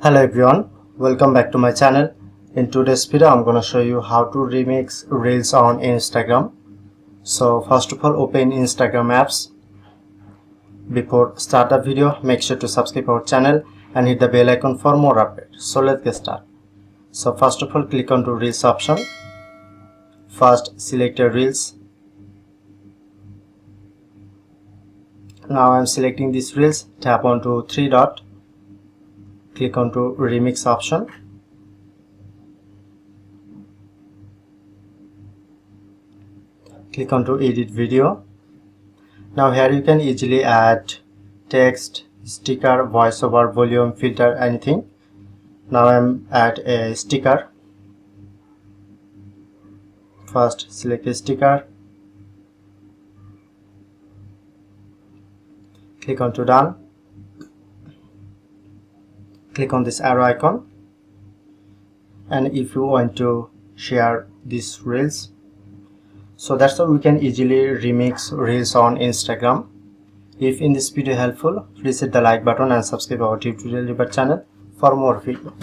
Hello everyone, welcome back to my channel. In today's video I'm gonna show you how to remix reels on Instagram. So first of all, open Instagram apps. Before start the video, make sure to subscribe our channel and hit the bell icon for more updates. So let's get started. So first of all, click on to reels option. First select your reels. Now I'm selecting these reels. Tap on to three dot. Click on to remix option. Click on to edit video. Now here you can easily add text, sticker, voiceover, volume, filter, anything. Now I'm at a sticker. First select a sticker. Click on to done. Click on this arrow icon, and if you want to share these reels, so that's how we can easily remix reels on Instagram. If in this video helpful, please hit the like button and subscribe our tutorial channel for more video.